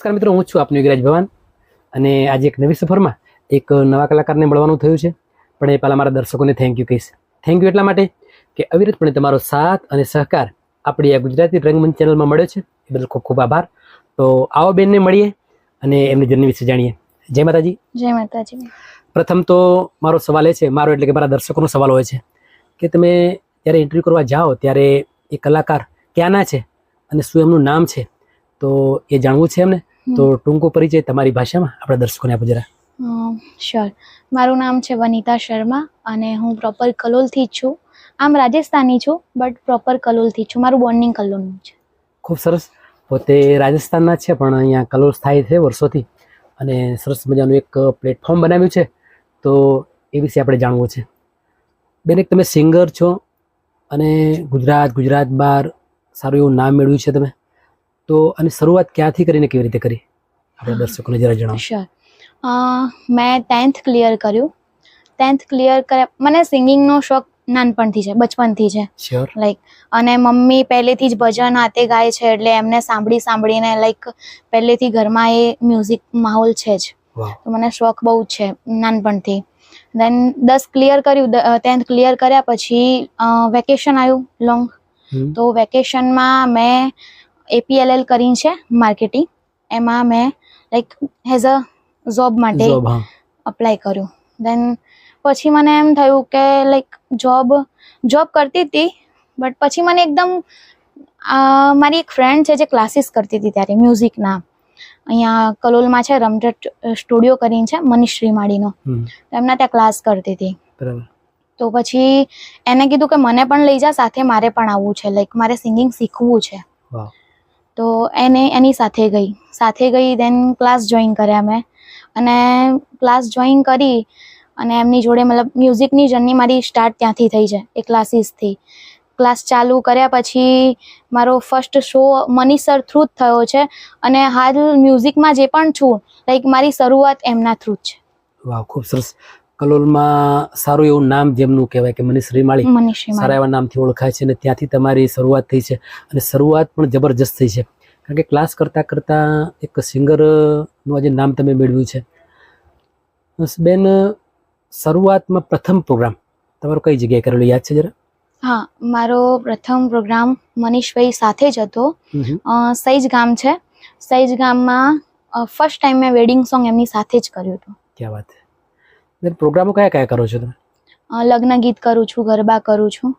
નમસ્કાર મિત્રો, હું છું આપનો યુગરાજ ભવાન અને આજે એક નવી સફરમાં એક નવા કલાકારને મળવાનું થયું છે. પણ એ પહેલાં મારા દર્શકોને થેન્ક યુ કહીશ. થેન્ક યુ એટલા માટે કે અવિરતપણે તમારો સાથ અને સહકાર આપણી આ ગુજરાતી રંગમંચ ચેનલમાં મળ્યો છે, એ બદલ ખૂબ ખૂબ આભાર. તો આવો બેનને મળીએ અને એમની જર્ની વિશે જાણીએ. જય માતાજી. જય માતાજી. પ્રથમ તો મારો સવાલ એ છે, મારો એટલે કે મારા દર્શકોનો સવાલ હોય છે કે તમે જ્યારે ઇન્ટરવ્યૂ કરવા જાઓ ત્યારે એ કલાકાર ક્યાંના છે અને શું એમનું નામ છે, તો એ જાણવું છે એમને. તો ટૂંકો પરિચય તમારી ભાષામાં આપણા દર્શકોને આપો જરા. શ્યોર. મારું નામ છે વનિતા શર્મા અને હું પ્રોપર કલોલથી જ છું. આમ રાજસ્થાની છું બટ પ્રોપર કલોલથી છું. મારું બોર્નિંગ કલોલનું છે. ખૂબ સરસ. પોતે રાજસ્થાનના છે પણ અહીંયા કલોલ સ્થાયી છે વર્ષોથી અને સરસ મજાનું એક પ્લેટફોર્મ બનાવ્યું છે, તો એ વિશે આપણે જાણવું છે. બેન, એક તમે સિંગર છો અને ગુજરાત બહાર સારું એવું નામ મેળવ્યું છે તમે, તો આની શરૂઆત ક્યાંથી કરીને કેવી રીતે કરી આપણા દર્શકોને જરા જણાવો. શ્યોર. મેં 10th ક્લિયર કર્યું. 10th ક્લિયર કર્યા, મને સિંગિંગનો શોખ નાનપણથી છે, બચપનથી છે. શ્યોર. લાઈક અને મમ્મી પહેલેથી જ ભજન હાથે ગાય છે એટલે એમને સાંભળીને લાઈક પહેલેથી ઘરમાં એ મ્યુઝિક માહોલ છે જ. તો મને શોખ બહુ જ છે નાનપણથી. દેન 10 ક્લિયર કર્યું. 10th ક્લિયર કર્યા પછી વેકેશન આવ્યું લોંગ. તો વેકેશનમાં મેં APLL કરીને છે માર્કેટિંગ, એમાં મેં લાઈક એઝ અ જોબ માટે અપ્લાય કર્યું. દેન પછી મને એમ થયું કે લાઈક જોબ કરતી હતી બટ પછી મને એકદમ મારી એક ફ્રેન્ડ છે જે ક્લાસીસ કરતી હતી ત્યારે મ્યુઝિકના, અહીંયા કલોલમાં છે રમઝટ સ્ટુડિયો કરીને છે, મનીષ શ્રીમાળીનો, એમના ત્યાં ક્લાસ કરતી હતી. તો પછી એને કીધું કે મને પણ લઈ જા સાથે, મારે પણ આવવું છે, લાઈક મારે સિંગિંગ શીખવું છે. તો એની સાથે ગઈ. દેન ક્લાસ જોઈન કર્યા મેં અને ક્લાસ જોઈન કરી અને એમની જોડે મતલબ મ્યુઝિકની જર્ની મારી સ્ટાર્ટ ત્યાંથી થઈ છે, એ ક્લાસીસથી. ક્લાસ ચાલુ કર્યા પછી મારો first show Manish sir through જ થયો છે અને હાલ મ્યુઝિકમાં જે પણ છું લાઈક મારી શરૂઆત એમના થ્રુ જ છે. વાહ, ખૂબ સરસ. કલોલમાં સારું એવું નામ જેમનું કહેવાય કે મનીષ શ્રીમાળી, સારા એવા નામથી ઓળખાય છે અને ત્યાંથી તમારી શરૂઆત થઈ છે અને શરૂઆત પણ જબરજસ્ત થઈ છે. કારણ કે ક્લાસ કરતાં એક સિંગરનું આજે નામ તમે મેળવ્યું છે. બેન, શરૂઆતમાં પ્રથમ પ્રોગ્રામ તમારો કઈ જગ્યાએ કરેલો યાદ છે જરા? હા, મારો પ્રથમ પ્રોગ્રામ મનીષભાઈ સાથે જ હતો. સૈજ ગામ છે, સૈજ ગામમાં ફર્સ્ટ ટાઈમ મેં વેડિંગ સોંગ એમની સાથે જ કર્યું હતું. ક્યાં વાત છે. બેન, પ્રોગ્રામો કયા કરો છો તમે? લગ્ન ગીત કરું છું, ગરબા કરું છું,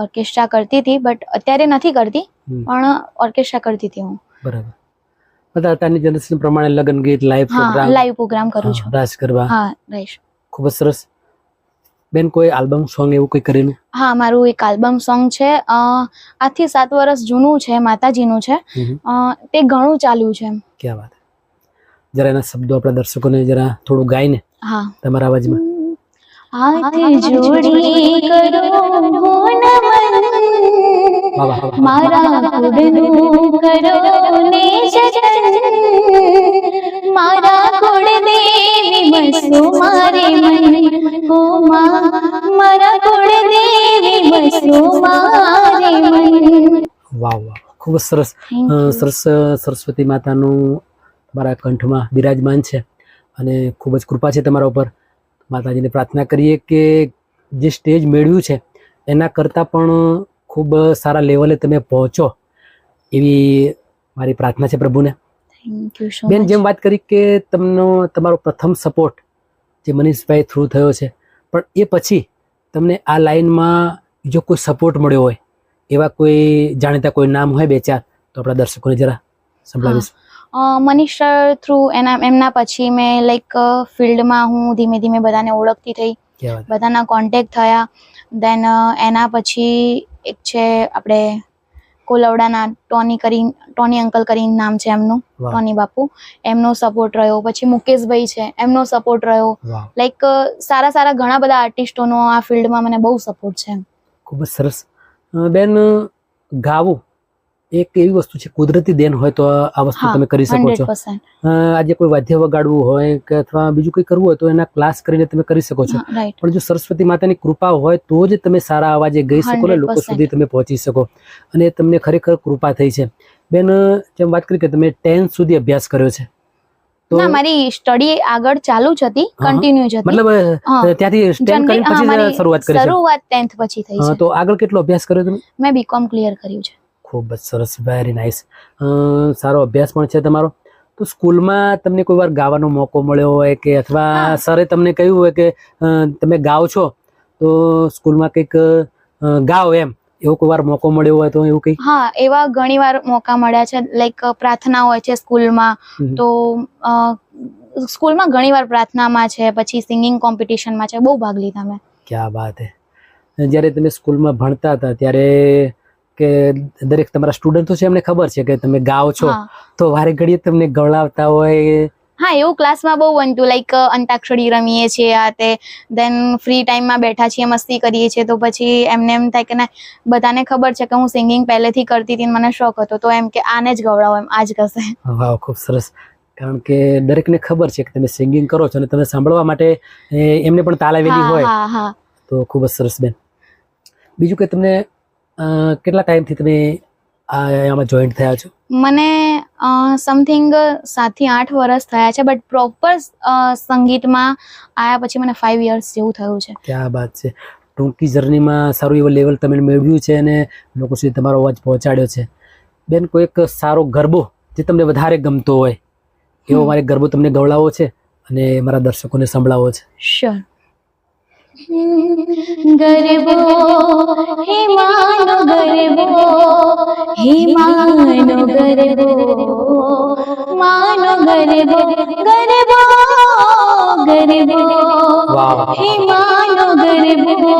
ઓર્કેસ્ટ્રા કરતી હતી બટ અત્યારે નથી કરતી, પણ ઓર્કેસ્ટ્રા કરતી હતી હું. બરાબર. બધા અત્યારની જનરેશન પ્રમાણે લગ્ન ગીત, લાઈવ પ્રોગ્રામ કરું છું, રાસ ગરબા. હા, રાઈટ. ખૂબ જ સરસ. બેન, કોઈ આલ્બમ સોંગ એવું કોઈ કરેલું? હા, મારું એક આલ્બમ સોંગ છે, આજથી 7 વર્ષ જૂનું છે, માતાજીનું છે, તે ઘણું ચાલ્યું છે. ક્યાં વાત. જરા એના શબ્દો આપણા દર્શકોને જરા થોડું ગાઈને તમારા અવાજમાં. હાથ જોડી કરો નમન, મારા કુળનું કરો ને જતન, મારા કુળદેવી બસો મારે મન, ઓ મારા કુળદેવી બસો મારે મન. વાહ વાહ, ખૂબ જ સરસ. સરસ્વતી માતાનું તમારા કંઠમાં બિરાજમાન છે અને ખૂબ જ કૃપા છે તમારા ઉપર. માતાજીને પ્રાર્થના કરીએ કે જે સ્ટેજ મેળવ્યું છે એના કરતાં પણ ખૂબ સારા લેવલે તમે પહોંચો, એવી મારી પ્રાર્થના છે પ્રભુને. બેન, જેમ વાત કરી કે તમારો પ્રથમ સપોર્ટ જે મનીષભાઈ થ્રુ થયો છે, પણ એ પછી તમને આ લાઈનમાં બીજો કોઈ સપોર્ટ મળ્યો હોય એવા કોઈ જાણીતા કોઈ નામ હોય 2-4, તો આપણા દર્શકોને જરા સંભળાવીશ. મનીષ થ્રુ એમના પછી મેં લાઈક ફિલ્ડમાં હું ધીમે ધીમે બધાને ઓળખતી થઈ, બધાના કોન્ટેક્ટ થયા. દેન એના પછી એક છે આપણે કોલવડાના ટોની અંકલ કરીને નામ છે એમનું, ટોની બાપુ, એમનો સપોર્ટ રહ્યો. પછી મુકેશભાઈ છે, એમનો સપોર્ટ રહ્યો. લાઈક સારા ઘણા બધા આર્ટિસ્ટોનો આ ફિલ્ડમાં મને બહુ સપોર્ટ છે. ખૂબ જ સરસ. બેન, ગાવું એક એવી વસ્તુ છે, કુદરતી દેન હોય તો આ વસ્તુ તમે કરી શકો છો. આજે કોઈ વાદ્ય વગાડવું હોય કે અથવા બીજું કંઈ કરવું હોય તો એના ક્લાસ કરીને તમે કરી શકો છો, પણ જો સરસ્વતી માતાની કૃપા હોય તો જ તમે સારા અવાજે ગઈ શકો ને લોકો સુધી તમે પહોંચી શકો, અને તમને ખરેખર કૃપા થઈ છે. બેન જેમ વાત કરી કે તમે 10th સુધી અભ્યાસ કર્યો છે, તો ના મારી સ્ટડી આગળ ચાલુ જ હતી, કન્ટિન્યુ જ હતી. મતલબ ત્યાંથી 10 કરીને પછી શરૂઆત કરી છે? શરૂઆત 10th પછી થઈ છે. તો આગળ કેટલો અભ્યાસ કર્યો તમે? મેં બીકોમ ક્લિયર કર્યું છે. ખૂબ જ સરસ, વેરી નાઇસ. સારો અભ્યાસ પણ છે તમારો. તો સ્કૂલમાં તમને કોઈ વાર ગાવાનો મોકો મળ્યો હોય કે અથવા સરે તમને કહ્યું હોય કે તમે ગાઓ છો તો સ્કૂલમાં કંઈક ગાઓ એમ, એવો કોઈ વાર મોકો મળ્યો હોય તો એવું કંઈક? હા, એવા ઘણી વાર મોકા મળ્યા છે. લાઈક પ્રાર્થના હોય છે સ્કૂલમાં, તો સ્કૂલમાં ઘણી વાર પ્રાર્થનામાં છે, પછી સિંગિંગ કોમ્પિટિશનમાં છે, બહુ ભાગ લીધા મેં. ક્યાં વાત હે. જ્યારે તમે સ્કૂલમાં ભણતા હતા ત્યારે કે દરેક તમારા સ્ટુડન્ટો છે એમને ખબર છે કે તમે ગાઓ છો, તો વારે ઘડીએ તમને ગવડાવતા હોય? હા, એવું ક્લાસમાં બહુ બનતું. લાઈક અંતાક્ષરી રમીએ છીએ, આ તે, દેન ફ્રી ટાઈમમાં બેઠા છીએ, મસ્તી કરીએ છીએ, તો પછી એમને એમ થાય કે ના, બધાને ખબર છે કે હું સિંગિંગ પહેલેથી કરતી હતી, મને શોખ હતો, તો એમ કે આને જ ગવડાવો, એમ આ જ કરશે. વાહ, ખૂબ સરસ. કારણ કે દરેકને ખબર છે કે તમે સિંગિંગ કરો છો અને તમે સાંભળવા માટે એમને પણ તાલાવેલી હોય, તો ખૂબ જ સરસ બેન. બીજું કે તમને કેટલા ટાઈમથી તમે આમાં જોઈન્ટ થયા છો? મને સમથિંગ 7 થી 8 વર્ષ થયા છે, બટ પ્રોપર સંગીતમાં આયા પછી મને 5 years જેવું થયું છે. ક્યાં વાત છે. ટૂંકી જર્નીમાં સારું એવું લેવલ તમે મેળવ્યું છે અને લોકો સુધી તમારો અવાજ પહોંચાડ્યો છે. બેન, કોઈ એક સારો ગરબો જે તમને વધારે ગમતો હોય એવો મારે ગરબો તમને ગવડાવવો છે અને મારા દર્શકોને સંભળાવવો છે. શ્યોર. ગરબો હે માનો ગરબો, હે માનો ગરબો, માનો ગરબો, ગરબો ગરબો, હે માનો ગરબો,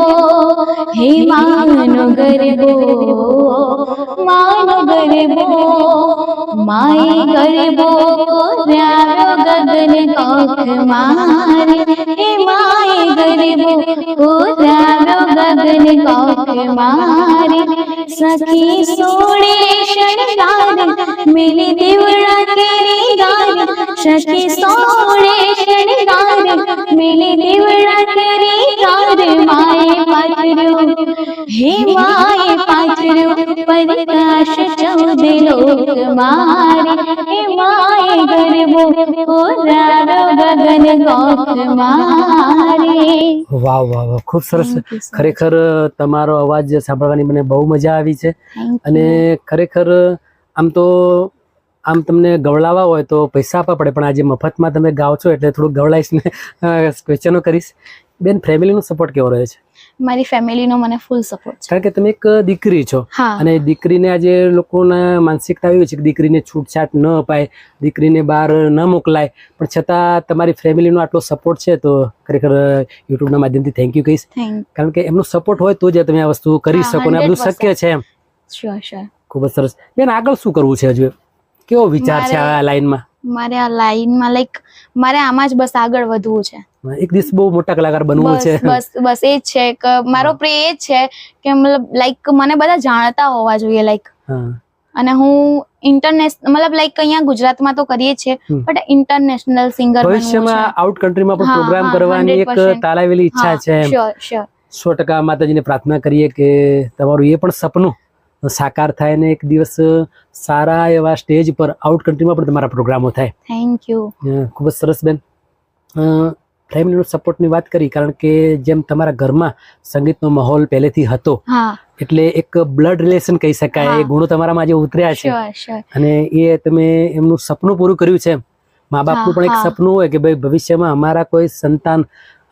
હે માનો ગરબો, માનો ગરબો, માય ગરબો રારો ગગન કોખ મારે, હે માય ગરબો રારો ગગન કોખ મારે, સખી સોળે શણગાર મિલી દેવડા કેરી ગાર, સખી સોળે શણગાર મિલી દેવડા કેરી ગાર, માય પાથર્યું, હે માય પાથર્યું પ્રકાશ 14 લોક મારે, હે માય ગરબો રારો ગગન કોખ મારે. વાહ વાહ વાહ, ખૂબ સરસ. ખરેખર તમારો અવાજ સાંભળવાની મને બહુ મજા આવી છે. અને ખરેખર આમ તમને ગવડાવવા હોય તો પૈસા આપવા પડે, પણ આજે મફતમાં તમે ગાઓ છો એટલે થોડુંક ગવડાવીશ ને ક્વેશ્ચનો કરીશ. બેન, ફેમિલીનો સપોર્ટ કેવો રહે છે? મારી ફેમિલીનો મને ફૂલ સપોર્ટ છે. કારણ કે તમે એક દીકરી છો અને દીકરીને આજે લોકોના માનસિકતા એવી છે કે દીકરીને છૂટછાટ ન અપાય, દીકરીને બહાર ન મોકલાય, પણ છતાં તમારી ફેમિલીનો આટલો સપોર્ટ છે તો ખરેખર યુટ્યુબના માધ્યમથી થેન્ક યુ કહીશ. કારણ કે એમનો સપોર્ટ હોય તો જ તમે આ વસ્તુ કરી શકો ને આ બધું શક્ય છે એમ. ખૂબ જ સરસ. બેન, આગળ શું કરવું છે હજુ? કેવો વિચાર છે આ લાઈનમાં? મારે આ લાઈનમાં મારે આમાં જ બસ આગળ વધવું છે. એક દિવસ બહુ મોટા કલાકાર બનવું છે. બસ એ જ છે કે મારો પ્રેય એ જ છે કે મતલબ લાઈક મને બધા જાણતા હોવા જોઈએ, લાઈક, અને હું ઇન્ટરનેશનલ મતલબ લાઈક અહીંયા ગુજરાતમાં તો કરીએ છીએ, બટ ઇન્ટરનેશનલ સિંગર બનવું છે. ભવિષ્યમાં આઉટ કન્ટ્રીમાં પણ પ્રોગ્રામ કરવાની એક તાલાવેલી ઈચ્છા છે. Sure sure. 100% માતાજીને પ્રાર્થના કરીએ કે તમારું એ પણ સપનું સાકાર થાય ને એક દિવસ સારા એવા સ્ટેજ પર આઉટ કન્ટ્રીમાં પણ તમારા પ્રોગ્રામો થાય. Thank you. ખૂબ જ સરસ બેન. ફેમિલીનો સપોર્ટની વાત કરી, કારણ કે જેમ તમારા ઘરમાં સંગીતનો માહોલ પહેલેથી હતો એટલે એક બ્લડ રિલેશન કહી શકાય, એ ગુણો તમારામાં આજે ઉતર્યા છે અને એ તમે એમનું સપનું પૂરું કર્યું છે. મા બાપનું પણ એક સપનું હોય કે ભાઈ ભવિષ્યમાં અમારા કોઈ સંતાન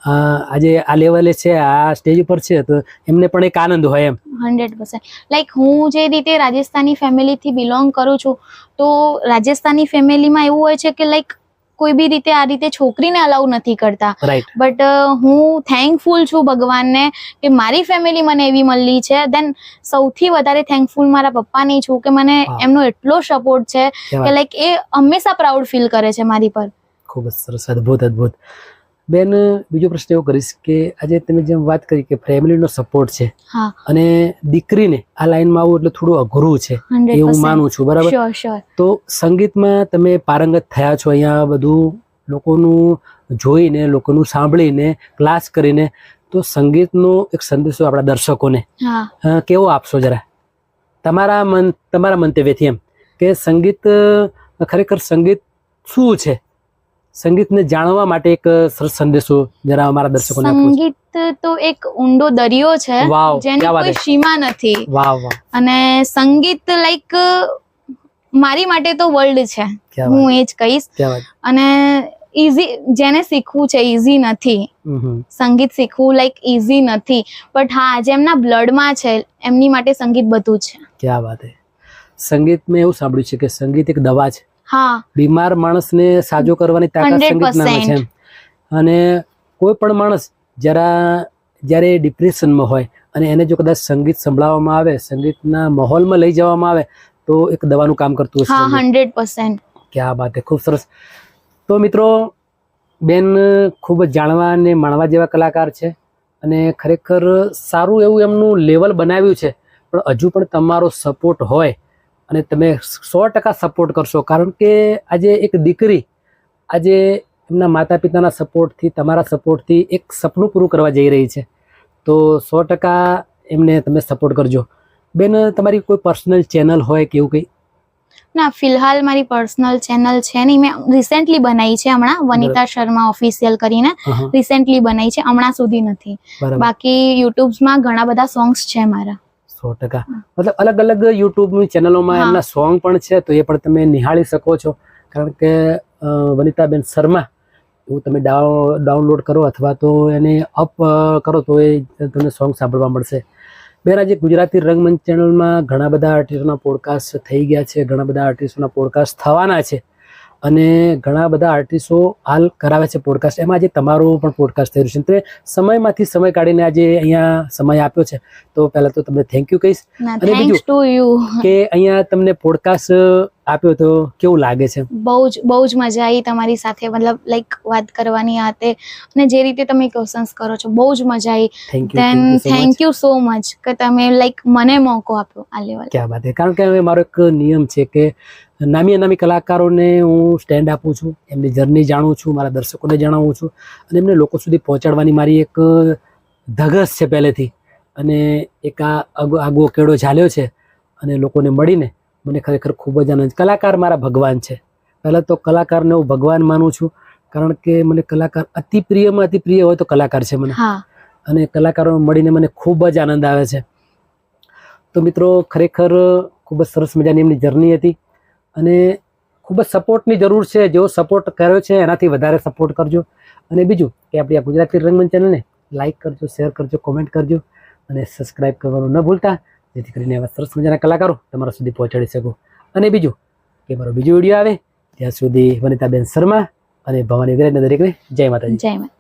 આજે આ લેવલે છે, આ સ્ટેજ ઉપર છે, તો એમને પણ એક આનંદ હોય એમ. 100%. લાઈક હું જે રીતે રાજસ્થાની ફેમિલીથી બિલોંગ કરું છું, તો રાજસ્થાની ફેમિલીમાં એવું હોય છે કે લાઈક કોઈ બી રીતે આ રીતે છોકરીને અલાઉ નથી કરતા, બટ હું થેન્કફુલ છું ભગવાનને કે મારી ફેમિલી મને એવી મળી છે. દેન સૌથી વધારે થેન્કફુલ મારા પપ્પાની છું કે મને એમનો એટલો સપોર્ટ છે કે લાઈક એ હંમેશા પ્રાઉડ ફીલ કરે છે મારી પર. ખૂબ જ સરસ, અદ્ભુત અદ્ભુત. બેન, બીજો પ્રશ્ન એવો કરીશ કે આજે તમે જેમ વાત કરી કે ફેમિલીનો સપોર્ટ છે અને દીકરીને આ લાઈનમાં આવવું એટલે થોડું અઘરું છે એવું માનું છું, બરાબર? તો સંગીતમાં તમે પારંગત થયા છો, અહીંયા બધું લોકોનું જોઈને, લોકોનું સાંભળીને, ક્લાસ કરીને, તો સંગીતનો એક સંદેશો આપણા દર્શકોને કેવો આપશો જરા તમારા મંતવ્યથી એમ કે સંગીત ખરેખર સંગીત શું છે, સંગીતને જાણવા માટે એક સરસ સંદેશો જરા અમારા દર્શકોને આપો. સંગીત તો એક ઊંડો દરિયો છે વાવ, જેની ક્યા વાત કોઈ હે. સીમા નથી. વાહ વાહ, અને સંગીત લાઈક મારી માટે તો વર્લ્ડ છે, ક્યા હું વાત, એ જ કહીશ. ક્યા વાત. અને ઈઝી, જેને શીખવું છે ઈઝી નથી. સંગીત શીખવું લાઈક ઈઝી નથી, બટ હા જેમના બ્લડમાં છે એમની માટે સંગીત બધું છે. ક્યા વાત હે. સંગીત મેં એવું સાંભળ્યું છે કે સંગીત એક દવા છે, હા, બીમાર માણસને સાજો કરવાની તાકાત સંગીતમાં આવે છે એમ. અને કોઈ પણ માણસ જ્યારે ડિપ્રેશનમાં હોય અને એને જો કદાચ સંગીત સંભળાવવામાં આવે, સંગીતના માહોલમાં લઈ જવામાં આવે તો એક દવાનું કામ કરતું હશે. હા, 100%. ક્યા વાત હે, ખૂબ સરસ. તો મિત્રો, બેન ખૂબ જ જાણવા અને માણવા જેવા કલાકાર છે અને ખરેખર સારું એવું એમનું લેવલ બનાવ્યું છે. પણ હજુ પણ તમારો સપોર્ટ હોય અને તમે 100% સપોર્ટ કરશો, કારણ કે આજે એક દીકરી આજે એમના માતા પિતાના સપોર્ટથી, તમારા સપોર્ટથી એક સપનું પૂરું કરવા જઈ રહી છે. તો 100% એમને તમે સપોર્ટ કરજો. બેન, તમારી કોઈ પર્સનલ ચેનલ હોય કે એવું કંઈ? ના, ફિલહાલ મારી પર્સનલ ચેનલ છે નહીં. મેં રિસેન્ટલી બનાવી છે હમણાં, વનિતા શર્મા ઓફિશિયલ કરીને રિસેન્ટલી બનાવી છે, હમણાં સુધી નથી. બરાબર, બાકી યુટ્યુબમાં ઘણા બધા સોંગ્સ છે મારા. 100%. મતલબ અલગ અલગ યુટ્યુબની ચેનલોમાં હા. એમના સોંગ પણ છે, તો એ પણ તમે નિહાળી શકો છો. કારણ કે વનિતાબેન શર્મા એવું તમે ડાઉનલોડ કરો અથવા તો એને અપ કરો તો એ તમને સોંગ સાંભળવા મળશે. બેન, આજે ગુજરાતી રંગમંચ ચેનલમાં ઘણા બધા આર્ટિસ્ટોના પોડકાસ્ટ થઈ ગયા છે, ઘણા બધા આર્ટિસ્ટોના પોડકાસ્ટ થવાના છે અને ઘણા બધા આર્ટિસ્ટો હાલ કરાવે છે પોડકાસ્ટ. એમાં આજે તમારો પણ પોડકાસ્ટ થઈ રહ્યું છે. તો સમયમાંથી સમય કાઢીને આજે અહીંયા સમય આપ્યો છે, તો પહેલા તો તમને થેન્ક યુ કહીશ. ના, અને બીજું થેન્ક્સ ટુ યુ. કે અહીંયા તમને પોડકાસ્ટ આપ્યો તો કેવું લાગે છે? બહુ જ મજા આવી તમારી સાથે, મતલબ લાઈક વાત કરવાની આ તે, અને જે રીતે તમે ક્વેશ્ચન્સ કરો છો બહુ જ મજા આવી. Thank you, then so much. Thank you so much કે તમે લાઈક મને મોકો આપ્યો આ લેવલ. ક્યાં વાત છે. કારણ કે હવે મારો એક નિયમ છે કે નામી અનામી કલાકારોને હું સ્ટેન્ડ આપું છું, એમની જર્ની જાણું છું, મારા દર્શકોને જણાવું છું અને એમને લોકો સુધી પહોંચાડવાની મારી એક ધગશ છે પહેલેથી. અને એક આ આગવો કેળો ઝાલ્યો છે અને લોકોને મળીને મને ખરેખર ખૂબ જ આનંદ. કલાકાર મારા ભગવાન છે. પહેલાં તો કલાકારને હું ભગવાન માનું છું, કારણ કે મને કલાકાર અતિ પ્રિયમાં અતિ પ્રિય હોય તો કલાકાર છે મને. હા, અને કલાકારો મળીને મને ખૂબ જ આનંદ આવે છે. તો મિત્રો, ખરેખર ખૂબ જ સરસ મજાની એમની જર્ની હતી અને ખૂબ જ સપોર્ટની જરૂર છે. જેવો સપોર્ટ કર્યો છે એનાથી વધારે સપોર્ટ કરજો. અને બીજું કે આપણી આ ગુજરાતી રંગમંચ ચેનલને લાઇક કરજો, શેર કરજો, કોમેન્ટ કરજો અને સબસ્ક્રાઈબ કરવાનું ન ભૂલતા, જેથી કરીને આવા સરસ મજાના કલાકારો તમારા સુધી પહોંચાડી શકો. અને બીજું કે મારો બીજો વિડીયો આવે ત્યાં સુધી વનિતાબેન શર્મા અને ભવાની વિરાજના દરેકને જય માતાજી. જય માતા.